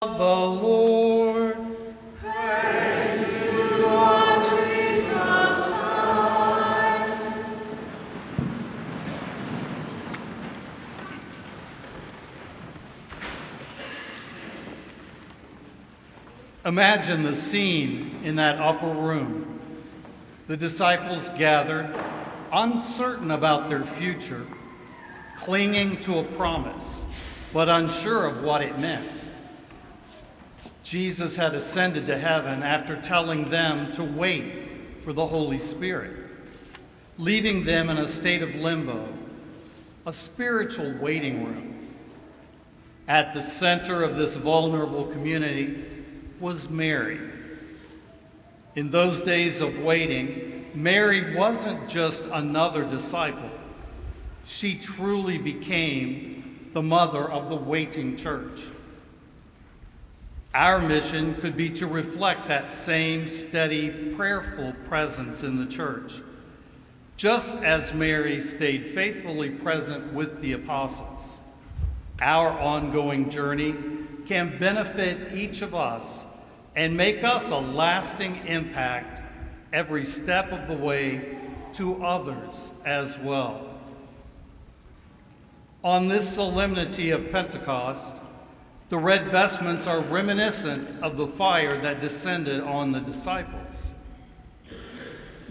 Of the Lord. Praise to you, Lord Jesus Christ. Imagine the scene in that upper room. The disciples gathered, uncertain about their future, clinging to a promise, but unsure of what it meant. Jesus had ascended to heaven after telling them to wait for the Holy Spirit, leaving them in a state of limbo, a spiritual waiting room. At the center of this vulnerable community was Mary. In those days of waiting, Mary wasn't just another disciple. She truly became the mother of the waiting church. Our mission could be to reflect that same steady, prayerful presence in the church, just as Mary stayed faithfully present with the apostles. Our ongoing journey can benefit each of us and make us a lasting impact every step of the way to others as well. On this solemnity of Pentecost, the red vestments are reminiscent of the fire that descended on the disciples.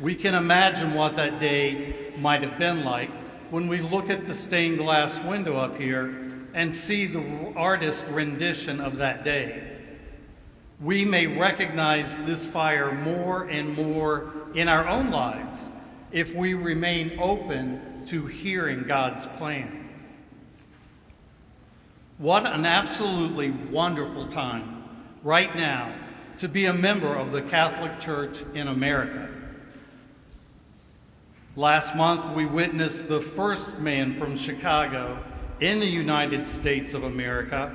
We can imagine what that day might have been like when we look at the stained glass window up here and see the artist's rendition of that day. We may recognize this fire more and more in our own lives if we remain open to hearing God's plan. What an absolutely wonderful time right now to be a member of the Catholic Church in America. Last month, we witnessed the first man from Chicago in the United States of America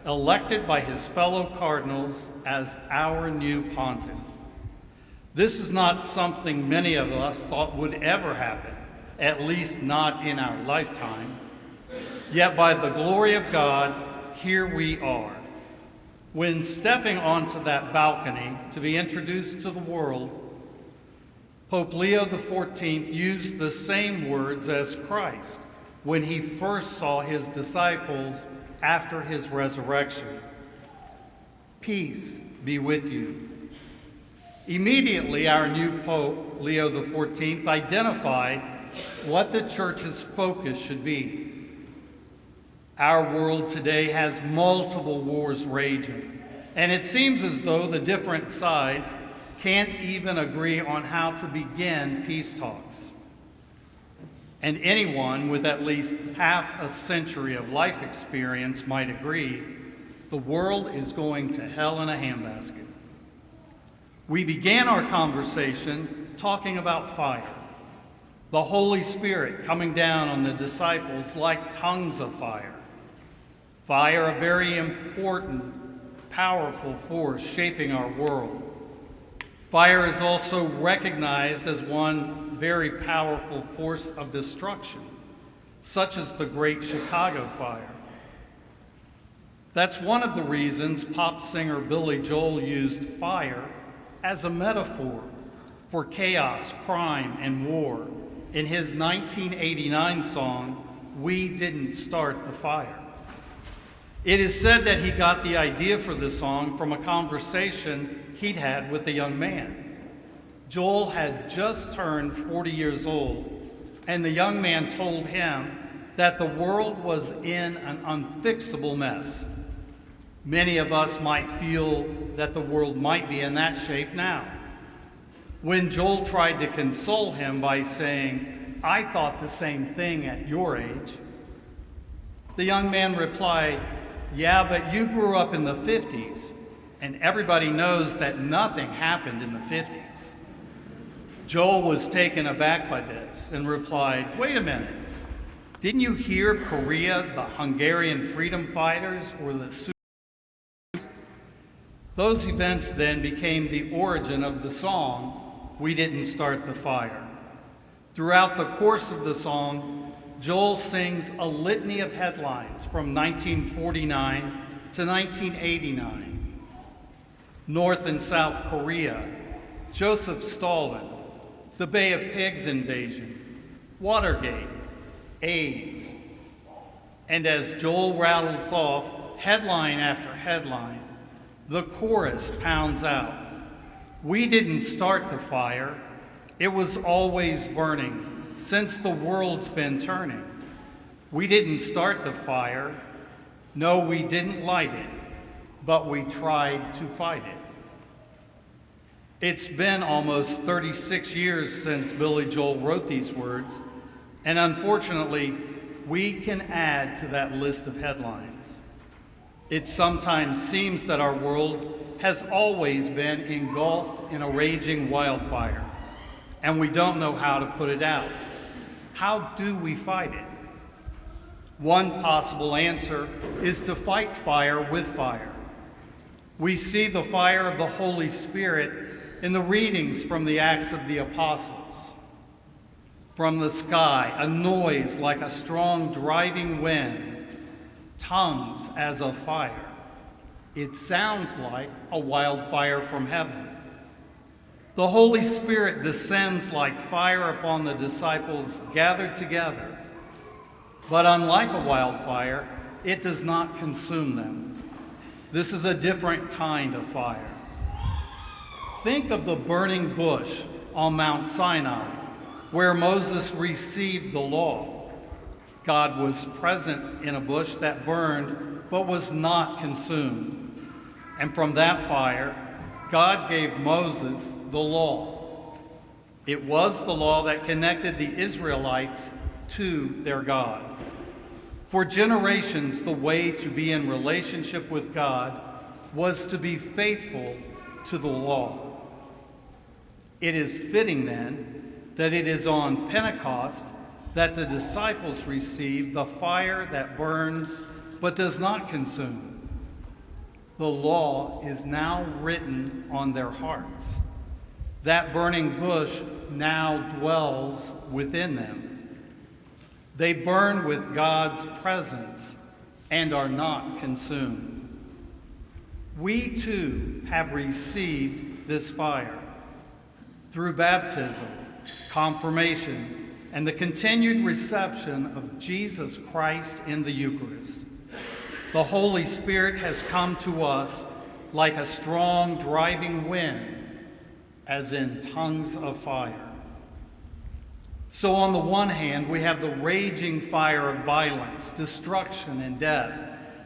elected by his fellow cardinals as our new pontiff. This is not something many of us thought would ever happen, at least not in our lifetime. Yet by the glory of God, here we are. When stepping onto that balcony to be introduced to the world, Pope Leo XIV used the same words as Christ when he first saw his disciples after his resurrection. Peace be with you. Immediately, our new Pope, Leo XIV, identified what the Church's focus should be. Our world today has multiple wars raging, and it seems as though the different sides can't even agree on how to begin peace talks. And anyone with at least half a century of life experience might agree the world is going to hell in a handbasket. We began our conversation talking about fire, the Holy Spirit coming down on the disciples like tongues of fire. Fire, a very important, powerful force shaping our world. Fire is also recognized as one very powerful force of destruction, such as the Great Chicago Fire. That's one of the reasons pop singer Billy Joel used fire as a metaphor for chaos, crime, and war in his 1989 song, "We Didn't Start the Fire." It is said that he got the idea for the song from a conversation he'd had with a young man. Joel had just turned 40 years old, and the young man told him that the world was in an unfixable mess. Many of us might feel that the world might be in that shape now. When Joel tried to console him by saying, "I thought the same thing at your age," the young man replied, "Yeah, but you grew up in the 50s, and everybody knows that nothing happened in the 50s. Joel was taken aback by this and replied, "Wait a minute. Didn't you hear of Korea, the Hungarian freedom fighters, or the Sowers?" Those events then became the origin of the song, "We Didn't Start the Fire." Throughout the course of the song, Joel sings a litany of headlines from 1949 to 1989. North and South Korea, Joseph Stalin, the Bay of Pigs invasion, Watergate, AIDS. And as Joel rattles off headline after headline, the chorus pounds out. We didn't start the fire. It was always burning since the world's been turning. We didn't start the fire. No, we didn't light it, but we tried to fight it. It's been almost 36 years since Billy Joel wrote these words, and unfortunately, we can add to that list of headlines. It sometimes seems that our world has always been engulfed in a raging wildfire, and we don't know how to put it out. How do we fight it? One possible answer is to fight fire with fire. We see the fire of the Holy Spirit in the readings from the Acts of the Apostles. From the sky, a noise like a strong driving wind, tongues as of fire. It sounds like a wildfire from heaven. The Holy Spirit descends like fire upon the disciples gathered together. But unlike a wildfire, it does not consume them. This is a different kind of fire. Think of the burning bush on Mount Sinai, where Moses received the law. God was present in a bush that burned but was not consumed. And from that fire, God gave Moses the law. It was the law that connected the Israelites to their God. For generations, the way to be in relationship with God was to be faithful to the law. It is fitting, then, that it is on Pentecost that the disciples receive the fire that burns but does not consume. The law is now written on their hearts. That burning bush now dwells within them. They burn with God's presence and are not consumed. We too have received this fire through baptism, confirmation, and the continued reception of Jesus Christ in the Eucharist. The Holy Spirit has come to us like a strong driving wind, as in tongues of fire. So on the one hand, we have the raging fire of violence, destruction, and death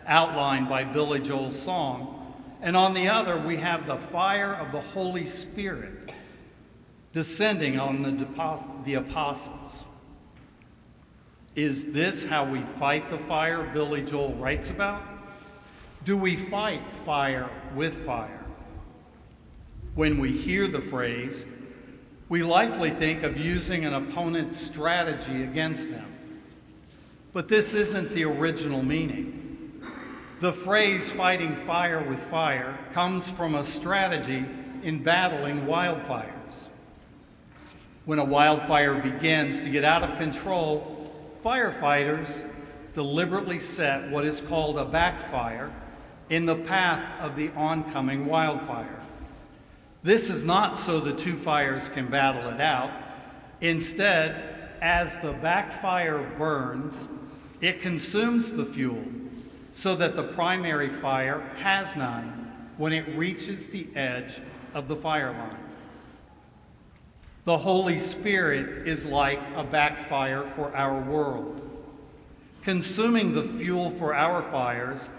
outlined by Billy Joel's song. And on the other, we have the fire of the Holy Spirit descending on the apostles. Is this how we fight the fire Billy Joel writes about? Do we fight fire with fire? When we hear the phrase, we likely think of using an opponent's strategy against them. But this isn't the original meaning. The phrase fighting fire with fire comes from a strategy in battling wildfires. When a wildfire begins to get out of control, firefighters deliberately set what is called a backfire in the path of the oncoming wildfire. This is not so the two fires can battle it out. Instead, as the backfire burns, it consumes the fuel so that the primary fire has none when it reaches the edge of the fire line. The Holy Spirit is like a backfire for our world, consuming the fuel for our fires,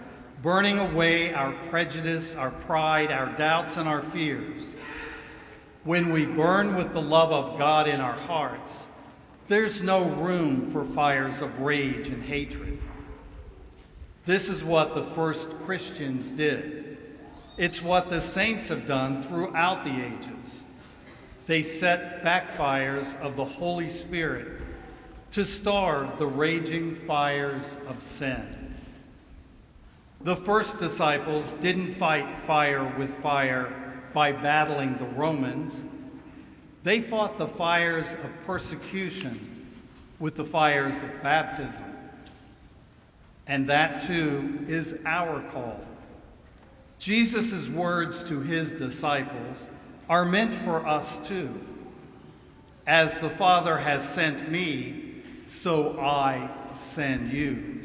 burning away our prejudice, our pride, our doubts, and our fears. When we burn with the love of God in our hearts, there's no room for fires of rage and hatred. This is what the first Christians did. It's what the saints have done throughout the ages. They set backfires of the Holy Spirit to starve the raging fires of sin. The first disciples didn't fight fire with fire by battling the Romans. They fought the fires of persecution with the fires of baptism. And that too is our call. Jesus' words to his disciples are meant for us too. As the Father has sent me, so I send you.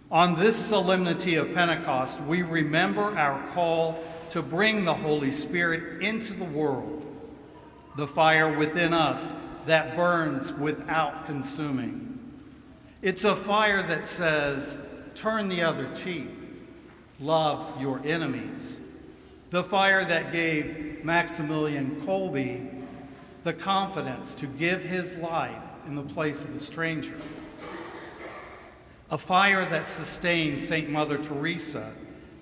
On this solemnity of Pentecost, we remember our call to bring the Holy Spirit into the world, the fire within us that burns without consuming. It's a fire that says, turn the other cheek, love your enemies. The fire that gave Maximilian Kolbe the confidence to give his life in the place of a stranger. A fire that sustained St. Mother Teresa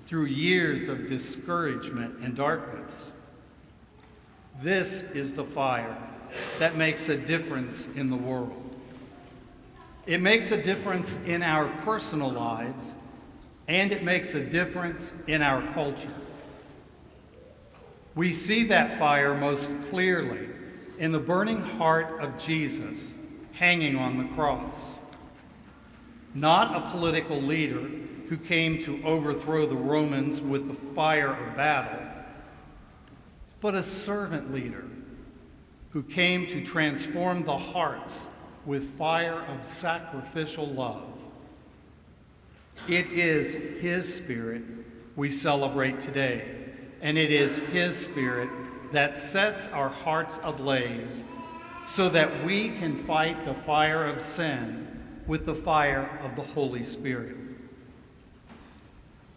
through years of discouragement and darkness. This is the fire that makes a difference in the world. It makes a difference in our personal lives, and it makes a difference in our culture. We see that fire most clearly in the burning heart of Jesus hanging on the cross. Not a political leader who came to overthrow the Romans with the fire of battle, but a servant leader who came to transform the hearts with fire of sacrificial love. It is his Spirit we celebrate today, and it is his Spirit that sets our hearts ablaze so that we can fight the fire of sin with the fire of the Holy Spirit.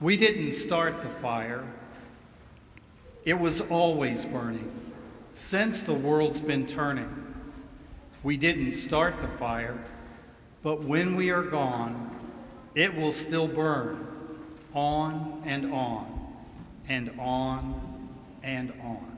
We didn't start the fire. It was always burning since the world's been turning. We didn't start the fire, but when we are gone, it will still burn on and on and on and on.